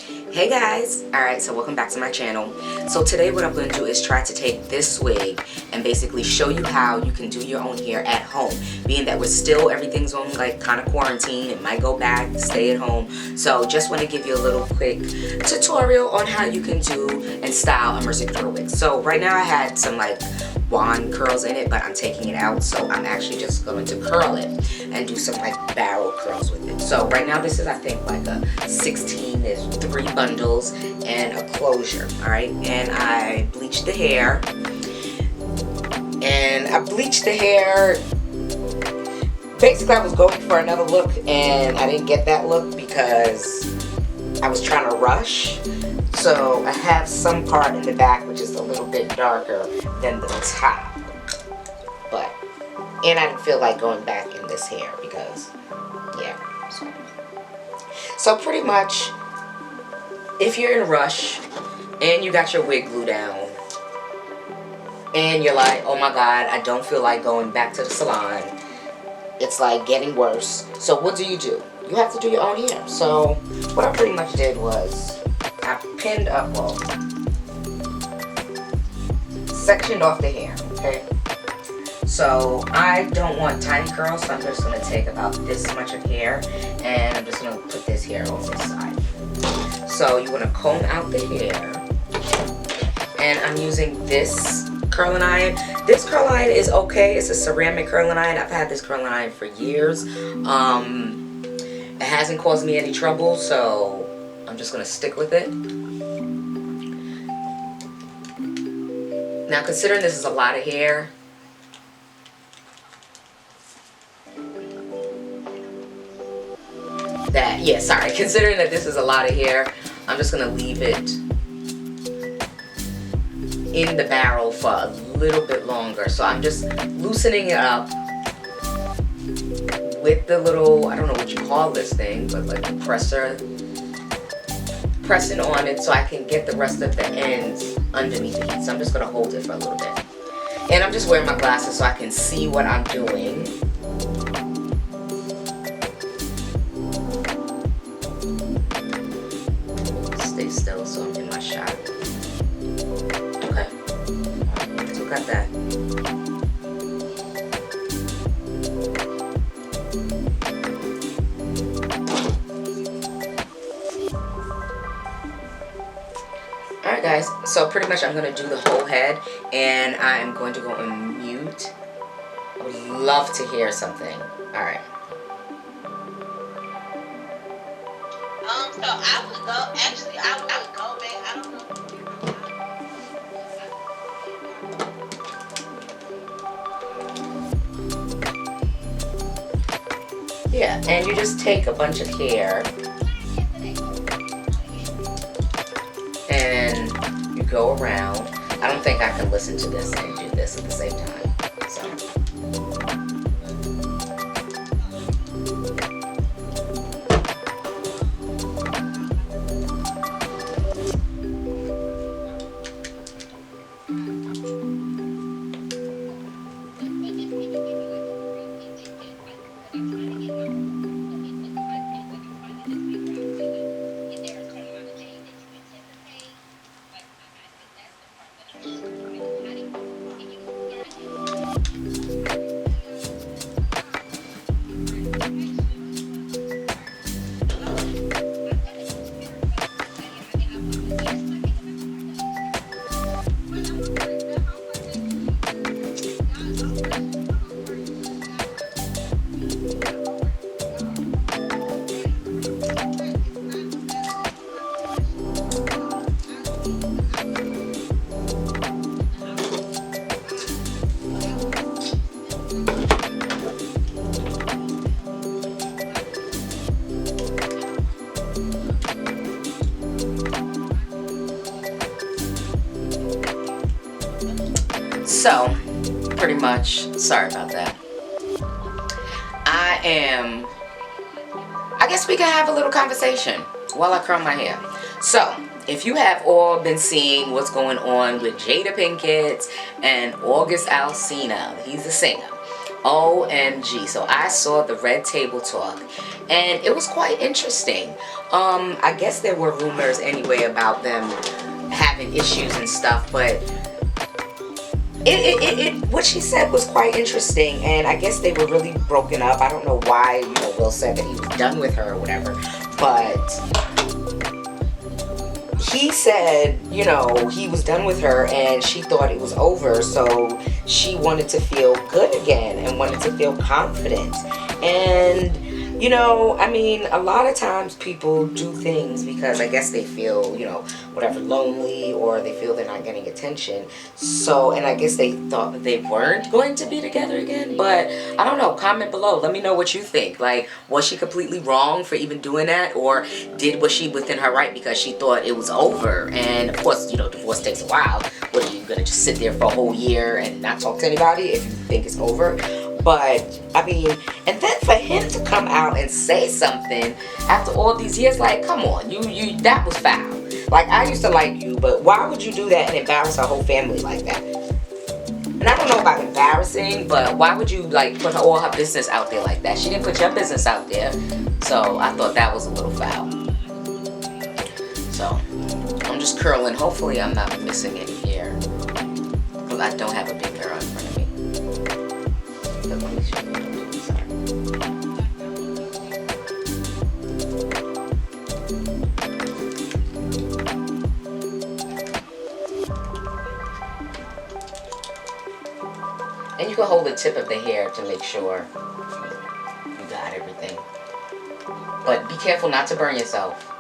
Hey guys, alright, so welcome back to my channel. So today what I'm going to do is try to take this wig and basically show you how you can do your own hair at home. Being that everything's on like kind of quarantine, it might go back, stay at home. So just want to give you a little quick tutorial on how you can do and style a mercy curl wig. So right now I had some like wand curls in it, but I'm taking it out, so I'm actually just going to curl it and do some like barrel curls with it. So right now this is, I think, like a 16. There's 3 bundles and a closure. All right, and I bleached the hair, basically I was going for another look and I didn't get that look because I was trying to rush. So I have some part in the back which is a little bit darker than the top, and I didn't feel like going back in this hair because, yeah. So pretty much, if you're in a rush and you got your wig glue down and you're like, oh my god, I don't feel like going back to the salon, it's like getting worse. So what do? You have to do your own hair. So what I pretty much did was I pinned up, sectioned off the hair, okay? So I don't want tiny curls, so I'm just going to take about this much of hair and I'm just going to put this hair on this side. So you want to comb out the hair, and I'm using this curling iron. This curling iron is okay. It's a ceramic curling iron. I've had this curling iron for years. It hasn't caused me any trouble, so I'm just going to stick with it. Now, considering this is a lot of hair, considering that this is a lot of hair, I'm just going to leave it in the barrel for a little bit longer. So I'm just loosening it up with the little, I don't know what you call this thing, but like a pressing on it so I can get the rest of the ends underneath the heat. So I'm just going to hold it for a little bit. And I'm just wearing my glasses so I can see what I'm doing. Stay still so I'm in my shot. Okay. So got that. Alright guys, so pretty much I'm going to do the whole head and I'm going to go on mute. I would love to hear something. Alright. So I would go back, I don't know. Yeah, and you just take a bunch of hair and you go around. I don't think I can listen to this and do this at the same time. So. So, pretty much, sorry about that. I guess we can have a little conversation while I curl my hair. So, if you have all been seeing what's going on with Jada Pinkett and August Alsina, he's a singer. OMG. So I saw the Red Table Talk, and it was quite interesting. I guess there were rumors anyway about them having issues and stuff, but what she said was quite interesting, and I guess they were really broken up. I don't know why, Will said that he was done with her or whatever, but he said, he was done with her and she thought it was over, so she wanted to feel good again and wanted to feel confident. And a lot of times people do things because I guess they feel, whatever, lonely, or they feel they're not getting attention. So, and I guess they thought that they weren't going to be together again. But I don't know. Comment below. Let me know what you think. Like, was she completely wrong for even doing that? Or was she within her right because she thought it was over? And of course, divorce takes a while. What are you going to just sit there for a whole year and not talk to anybody if you think it's over? But, and then for him to come out and say something after all these years, like, come on, you that was foul. Like, I used to like you, but why would you do that and embarrass our whole family like that? And I don't know about embarrassing, but why would you, like, put all her business out there like that? She didn't put your business out there, so I thought that was a little foul. So, I'm just curling. Hopefully I'm not missing any hair, because I don't have a big hair in front of me. And you can hold the tip of the hair to make sure you got everything. But be careful not to burn yourself.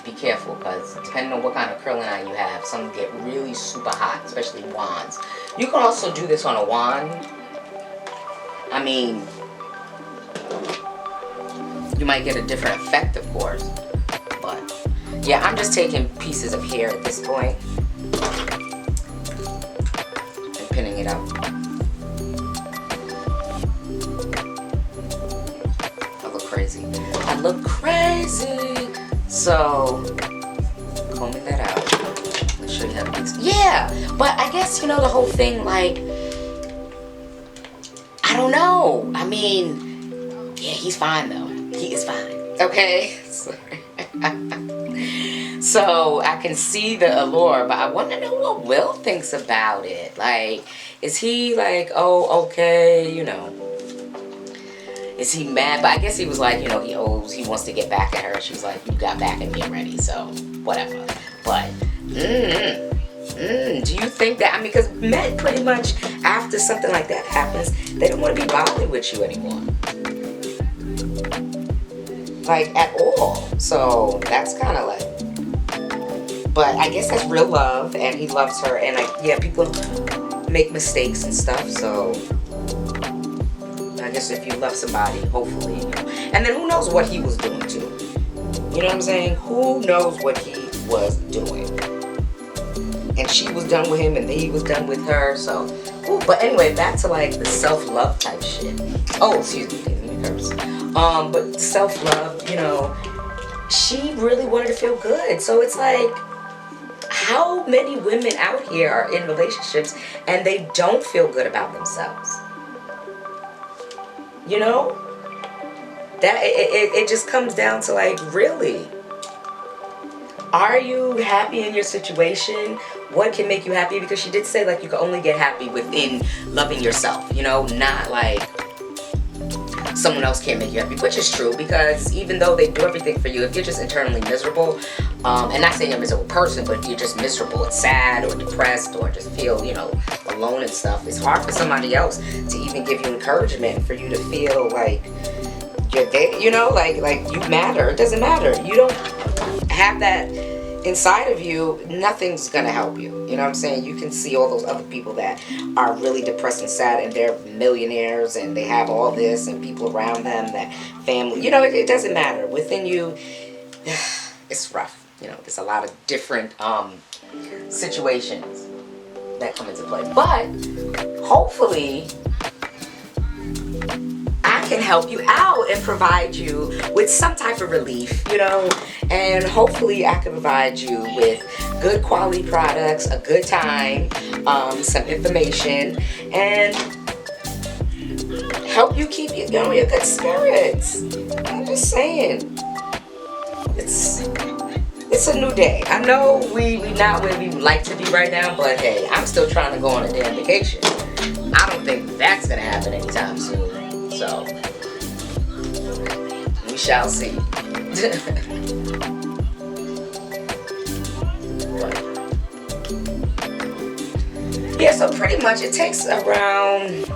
Be careful, because depending on what kind of curling iron you have, some get really super hot, especially wands. You can also do this on a wand. You might get a different effect, of course. But, yeah, I'm just taking pieces of hair at this point and pinning it up. I look crazy. So, combing that out. Let's show you how to mix. Yeah, but I guess, the whole thing, like, I don't know. Yeah, he's fine, though. He is fine. Okay? So, I can see the allure, but I want to know what Will thinks about it. Like, is he like, oh, okay, Is he mad? But I guess he was like, he wants to get back at her. She was like, you got back at me already, so whatever. But, do you think that, because men pretty much, after something like that happens, they don't want to be bothered with you anymore. Like, at all. So, that's kind of like, but I guess that's real love, and he loves her, and people make mistakes and stuff, so I guess if you love somebody, hopefully, and then who knows what he was doing too. You know what I'm saying? Who knows what he was doing? And she was done with him, and he was done with her. So, but anyway, back to like the self-love type shit. Oh, excuse me, didn't mean to curse. But self-love, she really wanted to feel good. So it's like, how many women out here are in relationships and they don't feel good about themselves? That it just comes down to like, really, are you happy in your situation? What can make you happy? Because she did say like you can only get happy within loving yourself, not like someone else can't make you happy, which is true, because even though they do everything for you, if you're just internally miserable, and not saying you're a miserable person, but if you're just miserable and sad or depressed or just feel, alone and stuff, it's hard for somebody else to even give you encouragement, for you to feel like you're there, like you matter. It doesn't matter. You don't have that inside of you, nothing's gonna help you. You know what I'm saying? You can see all those other people that are really depressed and sad, and they're millionaires and they have all this and people around them, that family, it doesn't matter. Within you, it's rough. There's a lot of different situations that come into play. But hopefully I can help you out and provide you with some type of relief, and hopefully I can provide you with good quality products, a good time, some information, and help you keep you know your good spirits. I'm just saying. It's a new day. I know we not where we would like to be right now, but hey, I'm still trying to go on a damn vacation. I don't think that's gonna happen anytime soon. So we shall see. Yeah, so pretty much it takes around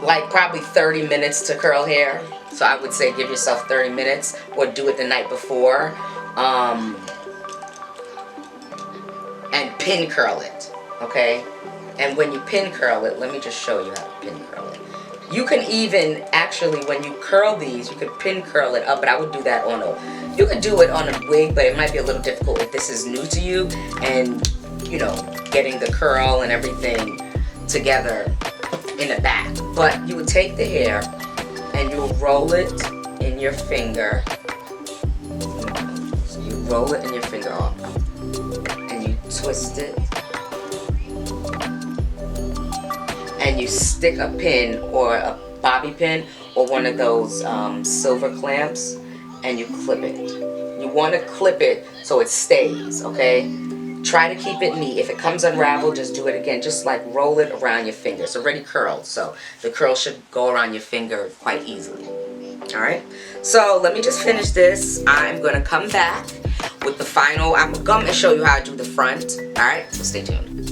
like probably 30 minutes to curl hair. So I would say give yourself 30 minutes or do it the night before. And pin curl it, okay? And when you pin curl it, let me just show you how to pin curl it. You can even, actually, when you curl these, you could pin curl it up, but I would do that on a, you could do it on a wig, but it might be a little difficult if this is new to you and, you know, getting the curl and everything together in the back. But you would take the hair and you will roll it in your finger. So you roll it in your finger up and you twist it. And you stick a pin or a bobby pin or one of those silver clamps and you clip it. You want to clip it so it stays, okay? Try to keep it neat. If it comes unraveled, just do it again. Just like roll it around your finger. It's already curled, so the curl should go around your finger quite easily. Alright? So let me just finish this. I'm going to come back with the final. I'm going to come and show you how I do the front. Alright? So stay tuned.